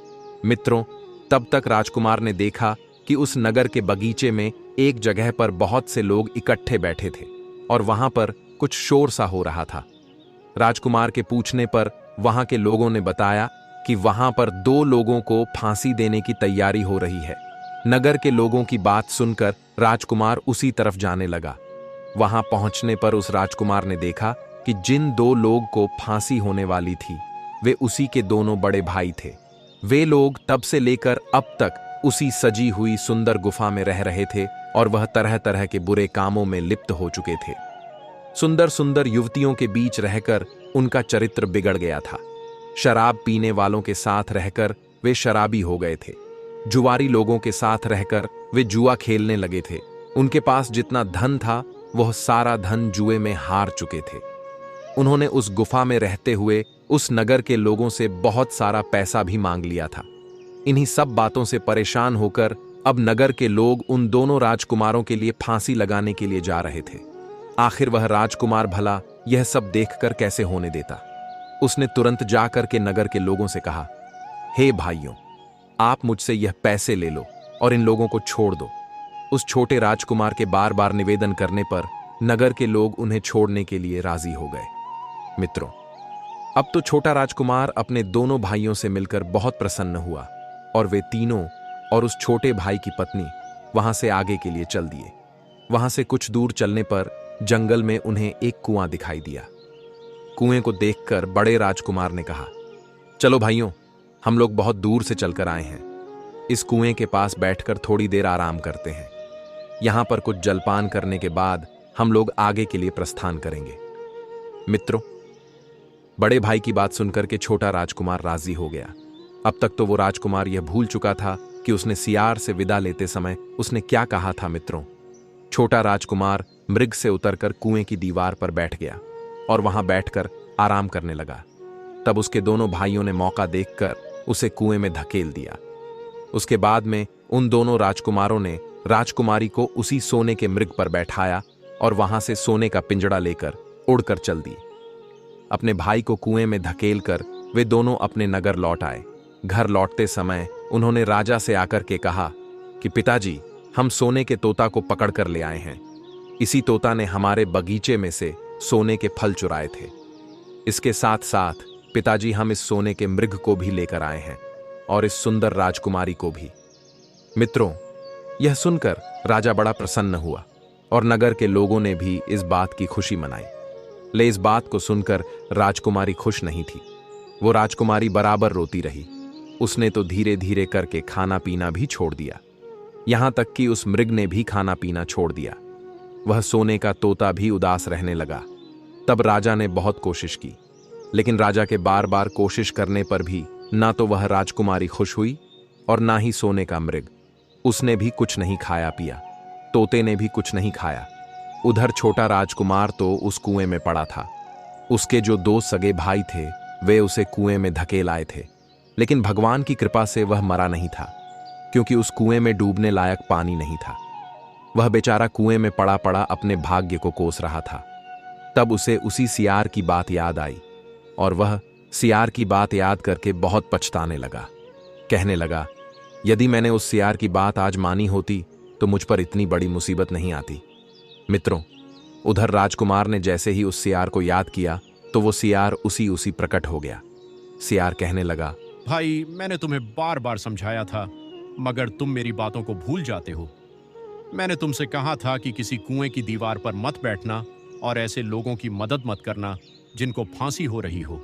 मित्रों, तब तक राजकुमार ने देखा कि उस नगर के बगीचे में एक जगह पर बहुत से लोग इकट्ठे बैठे थे और वहां पर कुछ शोर सा हो रहा था। राजकुमार के पूछने पर वहां के लोगों ने बताया कि वहां पर 2 लोगों को फांसी देने की तैयारी हो रही है। नगर के लोगों की बात सुनकर राजकुमार उसी तरफ जाने लगा। वहां पहुंचने पर उस राजकुमार ने देखा कि जिन 2 लोग को फांसी होने वाली थी वे उसी के दोनों बड़े भाई थे। वे लोग तब से लेकर अब तक उसी सजी हुई सुंदर गुफा में रह रहे थे और वह तरह तरह के बुरे कामों में लिप्त हो चुके थे। सुंदर सुंदर युवतियों के बीच रहकर उनका चरित्र बिगड़ गया था। शराब पीने वालों के साथ रहकर वे शराबी हो गए थे। जुआरी लोगों के साथ रहकर वे जुआ खेलने लगे थे। उनके पास जितना धन था वह सारा धन जुए में हार चुके थे। उन्होंने उस गुफा में रहते हुए उस नगर के लोगों से बहुत सारा पैसा भी मांग लिया था। इन्हीं सब बातों से परेशान होकर अब नगर के लोग उन दोनों राजकुमारों के लिए फांसी लगाने के लिए जा रहे थे। आखिर वह राजकुमार भला यह सब देखकर कैसे होने देता। उसने तुरंत जाकर के नगर के लोगों से कहा, हे भाइयों, आप मुझसे यह पैसे ले लो और इन लोगों को छोड़ दो। उस छोटे राजकुमार के बार बार निवेदन करने पर नगर के लोग उन्हें छोड़ने के लिए राजी हो गए। मित्रों, अब तो छोटा राजकुमार अपने दोनों भाइयों से मिलकर बहुत प्रसन्न हुआ और वे तीनों और उस छोटे भाई की पत्नी वहां से आगे के लिए चल दिए। वहां से कुछ दूर चलने पर जंगल में उन्हें एक कुआं दिखाई दिया। कुएं को देखकर बड़े राजकुमार ने कहा, चलो भाइयों, हम लोग बहुत दूर से चलकर आए हैं। इस कुएं के पास बैठकर थोड़ी देर आराम करते हैं। यहां पर कुछ जलपान करने के बाद हम लोग आगे के लिए प्रस्थान करेंगे। मित्रों, बड़े भाई की बात सुनकर के छोटा राजकुमार राजी हो गया। अब तक तो वो राजकुमार यह भूल चुका था कि उसने सियार से विदा लेते समय उसने क्या कहा था। मित्रों, छोटा राजकुमार मृग से उतरकर कुएं की दीवार पर बैठ गया और वहां बैठकर आराम करने लगा। तब उसके दोनों भाइयों ने मौका देखकर उसे कुएं में धकेल दिया। उसके बाद में उन दोनों राजकुमारों ने राजकुमारी को उसी सोने के मृग पर बैठाया और वहां से सोने का पिंजड़ा लेकर उड़कर चल दी। अपने भाई को कुएं में धकेलकर वे दोनों अपने नगर लौट आए। घर लौटते समय उन्होंने राजा से आकर के कहा कि पिताजी, हम सोने के तोता को पकड़ कर ले आए हैं। इसी तोता ने हमारे बगीचे में से सोने के फल चुराए थे। इसके साथ साथ पिताजी, हम इस सोने के मृग को भी लेकर आए हैं और इस सुंदर राजकुमारी को भी। मित्रों, यह सुनकर राजा बड़ा प्रसन्न हुआ और नगर के लोगों ने भी इस बात की खुशी मनाई। ले इस बात को सुनकर राजकुमारी खुश नहीं थी। वो राजकुमारी बराबर रोती रही। उसने तो धीरे धीरे करके खाना पीना भी छोड़ दिया, यहां तक कि उस मृग ने भी खाना पीना छोड़ दिया। वह सोने का तोता भी उदास रहने लगा। तब राजा ने बहुत कोशिश की, लेकिन राजा के बार बार कोशिश करने पर भी ना तो वह राजकुमारी खुश हुई और ना ही सोने का मृग। उसने भी कुछ नहीं खाया पिया, तोते ने भी कुछ नहीं खाया। उधर छोटा राजकुमार तो उस कुएं में पड़ा था। उसके जो दो सगे भाई थे वे उसे कुएं में धकेल आए थे, लेकिन भगवान की कृपा से वह मरा नहीं था, क्योंकि उस कुएं में डूबने लायक पानी नहीं था। वह बेचारा कुएं में पड़ा पड़ा अपने भाग्य को कोस रहा था। तब उसे उसी सियार की बात याद आई और वह सियार की बात याद करके बहुत पछताने लगा। कहने लगा, यदि मैंने उस सियार की बात आज मानी होती तो मुझ पर इतनी बड़ी मुसीबत नहीं आती। मित्रों, उधर राजकुमार ने जैसे ही उस सियार को याद किया तो वो सियार उसी प्रकट हो गया। सियार कहने लगा, भाई, मैंने तुम्हें बार बार समझाया था, मगर तुम मेरी बातों को भूल जाते हो। मैंने तुमसे कहा था कि किसी कुएं की दीवार पर मत बैठना और ऐसे लोगों की मदद मत करना जिनको फांसी हो रही हो।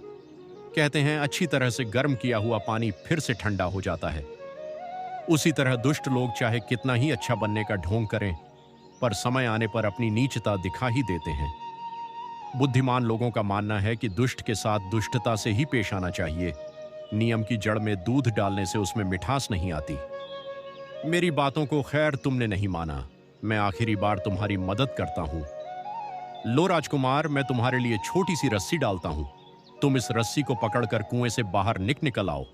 कहते हैं अच्छी तरह से गर्म किया हुआ पानी फिर से ठंडा हो जाता है। उसी तरह दुष्ट लोग चाहे कितना ही अच्छा बनने का ढोंग करें, पर समय आने पर अपनी नीचता दिखा ही देते हैं। बुद्धिमान लोगों का मानना है कि दुष्ट के साथ दुष्टता से ही पेश आना चाहिए। नियम की जड़ में दूध डालने से उसमें मिठास नहीं आती। मेरी बातों को खैर तुमने नहीं माना। मैं आखिरी बार तुम्हारी मदद करता हूं। लो राजकुमार, मैं तुम्हारे लिए छोटी सी रस्सी डालता हूं। तुम इस रस्सी को पकड़कर कुएं से बाहर निकल आओ।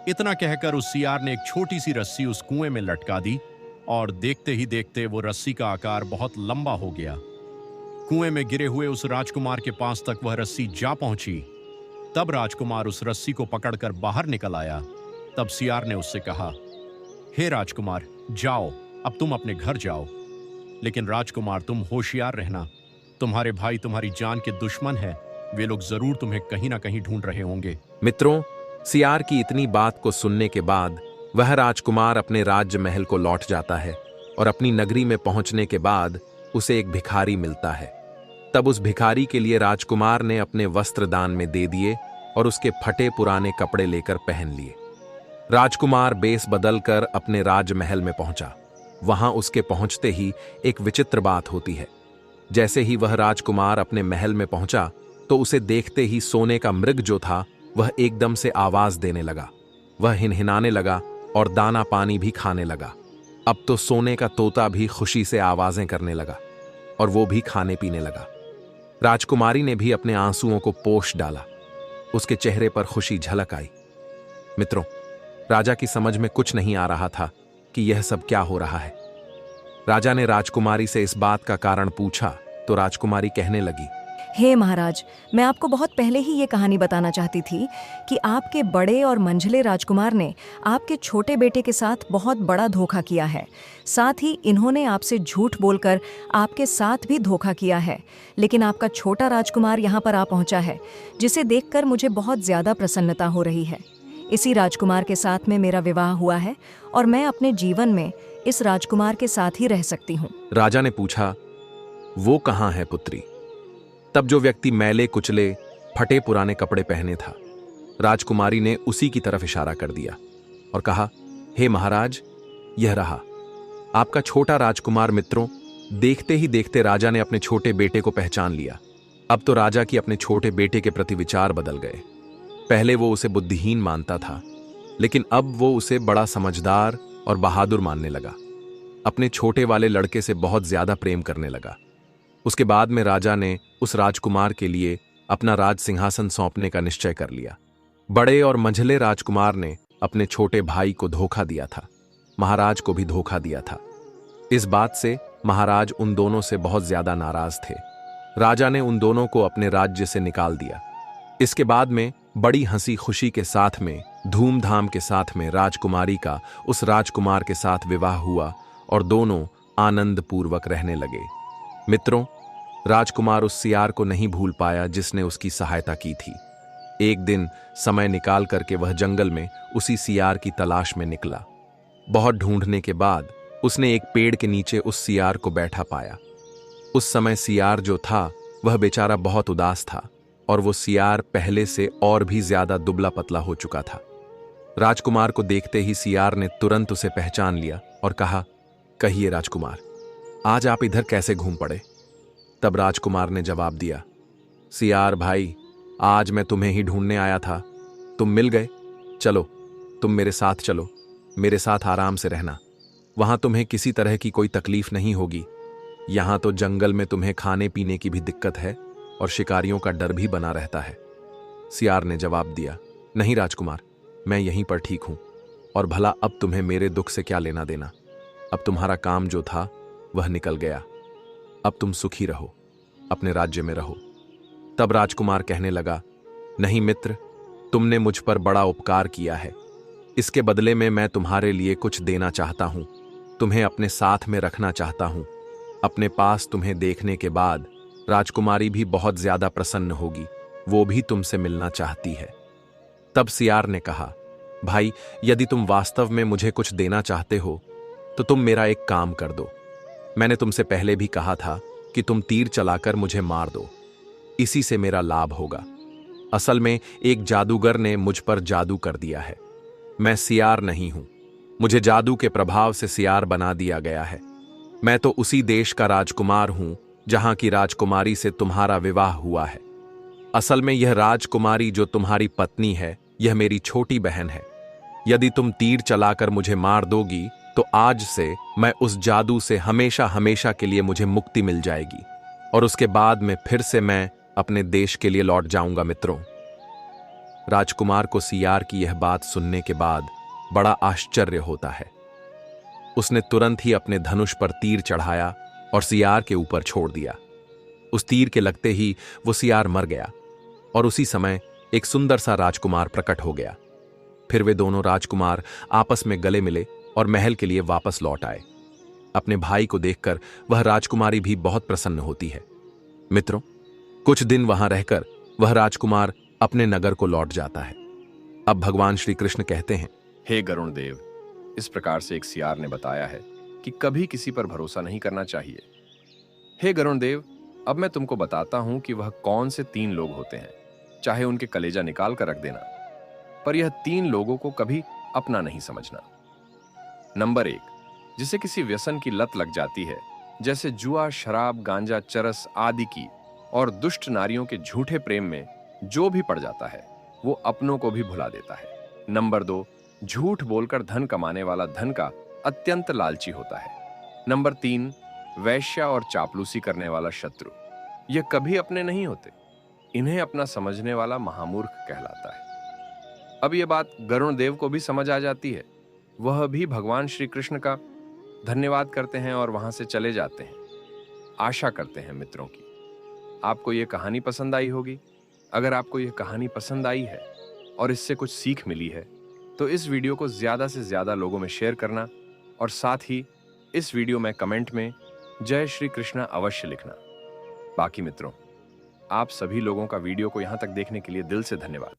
इतना कहकर उस सियार ने एक छोटी सी रस्सी उस कुएं में लटका दी और देखते ही देखते वो रस्सी का आकार बहुत लंबा हो गया। कुएं में गिरे हुए उस राजकुमार के पास तक वह रस्सी जा पहुंची। तब राजकुमार उस रस्सी को पकड़कर बाहर निकल आया। तब सियार ने उससे कहा, हे राजकुमार, जाओ, अब तुम अपने घर जाओ। लेकिन राजकुमार, तुम होशियार रहना। तुम्हारे भाई तुम्हारी जान के दुश्मन है। वे लोग जरूर तुम्हें कहीं ना कहीं ढूंढ रहे होंगे। मित्रों, सियार की इतनी बात को सुनने के बाद वह राजकुमार अपने राज्य महल को लौट जाता है और अपनी नगरी में पहुंचने के बाद उसे एक भिखारी मिलता है। तब उस भिखारी के लिए राजकुमार ने अपने वस्त्र दान में दे दिए और उसके फटे पुराने कपड़े लेकर पहन लिए। राजकुमार बेस बदलकर अपने राजमहल में पहुंचा। वहां उसके पहुंचते ही एक विचित्र बात होती है। जैसे ही वह राजकुमार अपने महल में पहुंचा तो उसे देखते ही सोने का मृग जो था वह एकदम से आवाज देने लगा। वह हिनहिनाने लगा और दाना पानी भी खाने लगा। अब तो सोने का तोता भी खुशी से आवाजें करने लगा और वो भी खाने पीने लगा। राजकुमारी ने भी अपने आंसुओं को पोंछ डाला। उसके चेहरे पर खुशी झलक आई। मित्रों, राजा की समझ में कुछ नहीं आ रहा था कि यह सब क्या हो रहा है। राजा ने राजकुमारी से इस बात का कारण पूछा तो राजकुमारी कहने लगी, हे महाराज, मैं आपको बहुत पहले ही ये कहानी बताना चाहती थी कि आपके बड़े और मंझले राजकुमार ने आपके छोटे बेटे के साथ बहुत बड़ा धोखा किया है। साथ ही इन्होंने आपसे झूठ बोलकर आपके साथ भी धोखा किया है। लेकिन आपका छोटा राजकुमार यहाँ पर आ पहुँचा है, जिसे देखकर मुझे बहुत ज़्यादा प्रसन्नता हो रही है। इसी राजकुमार के साथ में मेरा विवाह हुआ है और मैं अपने जीवन में इस राजकुमार के साथ ही रह सकती हूँ। राजा ने पूछा, वो कहाँ है पुत्री? तब जो व्यक्ति मैले कुचले फटे पुराने कपड़े पहने था, राजकुमारी ने उसी की तरफ इशारा कर दिया और कहा, हे महाराज, यह रहा आपका छोटा राजकुमार। मित्रों, देखते ही देखते राजा ने अपने छोटे बेटे को पहचान लिया। अब तो राजा की अपने छोटे बेटे के प्रति विचार बदल गए। पहले वो उसे बुद्धिहीन मानता था, लेकिन अब वो उसे बड़ा समझदार और बहादुर मानने लगा। अपने छोटे वाले लड़के से बहुत ज्यादा प्रेम करने लगा। उसके बाद में राजा ने उस राजकुमार के लिए अपना राज सिंहासन सौंपने का निश्चय कर लिया। बड़े और मंझले राजकुमार ने अपने छोटे भाई को धोखा दिया था, महाराज को भी धोखा दिया था। इस बात से महाराज उन दोनों से बहुत ज्यादा नाराज थे। राजा ने उन दोनों को अपने राज्य से निकाल दिया। इसके बाद में बड़ी हंसी खुशी के साथ में, धूमधाम के साथ में राजकुमारी का उस राजकुमार के साथ विवाह हुआ और दोनों आनंद पूर्वक रहने लगे। मित्रों, राजकुमार उस सियार को नहीं भूल पाया जिसने उसकी सहायता की थी। एक दिन समय निकाल करके वह जंगल में उसी सियार की तलाश में निकला। बहुत ढूंढने के बाद उसने एक पेड़ के नीचे उस सियार को बैठा पाया। उस समय सियार जो था वह बेचारा बहुत उदास था और वो सियार पहले से और भी ज्यादा दुबला पतला हो चुका था। राजकुमार को देखते ही सियार ने तुरंत उसे पहचान लिया और कहा, कहिए राजकुमार, आज आप इधर कैसे घूम पड़े? तब राजकुमार ने जवाब दिया, सियार भाई, आज मैं तुम्हें ही ढूंढने आया था। तुम मिल गए। चलो, तुम मेरे साथ चलो, मेरे साथ आराम से रहना। वहां तुम्हें किसी तरह की कोई तकलीफ नहीं होगी। यहां तो जंगल में तुम्हें खाने पीने की भी दिक्कत है और शिकारियों का डर भी बना रहता है। सियार ने जवाब दिया, नहीं राजकुमार, मैं यहीं पर ठीक हूं और भला अब तुम्हें मेरे दुख से क्या लेना देना। अब तुम्हारा काम जो था वह निकल गया। अब तुम सुखी रहो, अपने राज्य में रहो। तब राजकुमार कहने लगा, नहीं मित्र, तुमने मुझ पर बड़ा उपकार किया है। इसके बदले में मैं तुम्हारे लिए कुछ देना चाहता हूं, तुम्हें अपने साथ में रखना चाहता हूं। अपने पास तुम्हें देखने के बाद राजकुमारी भी बहुत ज्यादा प्रसन्न होगी, वो भी तुमसे मिलना चाहती है। तब सियार ने कहा, भाई, यदि तुम वास्तव में मुझे कुछ देना चाहते हो तो तुम मेरा एक काम कर दो। मैंने तुमसे पहले भी कहा था कि तुम तीर चलाकर मुझे मार दो, इसी से मेरा लाभ होगा। असल में एक जादूगर ने मुझ पर जादू कर दिया है। मैं सियार नहीं हूं, मुझे जादू के प्रभाव से सियार बना दिया गया है। मैं तो उसी देश का राजकुमार हूं जहां की राजकुमारी से तुम्हारा विवाह हुआ है। असल में यह राजकुमारी जो तुम्हारी पत्नी है, यह मेरी छोटी बहन है। यदि तुम तीर चलाकर मुझे मार दोगी तो आज से मैं उस जादू से हमेशा हमेशा के लिए मुझे मुक्ति मिल जाएगी और उसके बाद में फिर से मैं अपने देश के लिए लौट जाऊंगा। मित्रों, राजकुमार को सियार की यह बात सुनने के बाद बड़ा आश्चर्य होता है। उसने तुरंत ही अपने धनुष पर तीर चढ़ाया और सियार के ऊपर छोड़ दिया। उस तीर के लगते ही वो सियार मर गया और उसी समय एक सुंदर सा राजकुमार प्रकट हो गया। फिर वे दोनों राजकुमार आपस में गले मिले और महल के लिए वापस लौट आए। अपने भाई को देखकर वह राजकुमारी भी बहुत प्रसन्न होती है। मित्रों, कुछ दिन वहां रहकर वह राजकुमार अपने नगर को लौट जाता है। अब भगवान श्री कृष्ण कहते हैं, हे गरुण देव, इस प्रकार से एक सियार ने बताया है कि कभी किसी पर भरोसा नहीं करना चाहिए। हे गरुण देव, अब मैं तुमको बताता हूं कि वह कौन से 3 लोग होते हैं, चाहे उनके कलेजा निकाल कर रख देना, पर यह 3 लोगों को कभी अपना नहीं समझना। नंबर 1, जिसे किसी व्यसन की लत लग जाती है, जैसे जुआ, शराब, गांजा, चरस आदि की, और दुष्ट नारियों के झूठे प्रेम में जो भी पड़ जाता है वो अपनों को भी भुला देता है। नंबर 2, झूठ बोलकर धन कमाने वाला धन का अत्यंत लालची होता है। नंबर 3, वैश्या और चापलूसी करने वाला शत्रु। यह कभी अपने नहीं होते, इन्हें अपना समझने वाला महामूर्ख कहलाता है। अब यह बात गरुण देव को भी समझ आ जाती है। वह भी भगवान श्री कृष्ण का धन्यवाद करते हैं और वहां से चले जाते हैं। आशा करते हैं मित्रों की आपको यह कहानी पसंद आई होगी। अगर आपको यह कहानी पसंद आई है और इससे कुछ सीख मिली है तो इस वीडियो को ज्यादा से ज्यादा लोगों में शेयर करना और साथ ही इस वीडियो में कमेंट में जय श्री कृष्णा अवश्य लिखना। बाकी मित्रों, आप सभी लोगों का वीडियो को यहां तक देखने के लिए दिल से धन्यवाद।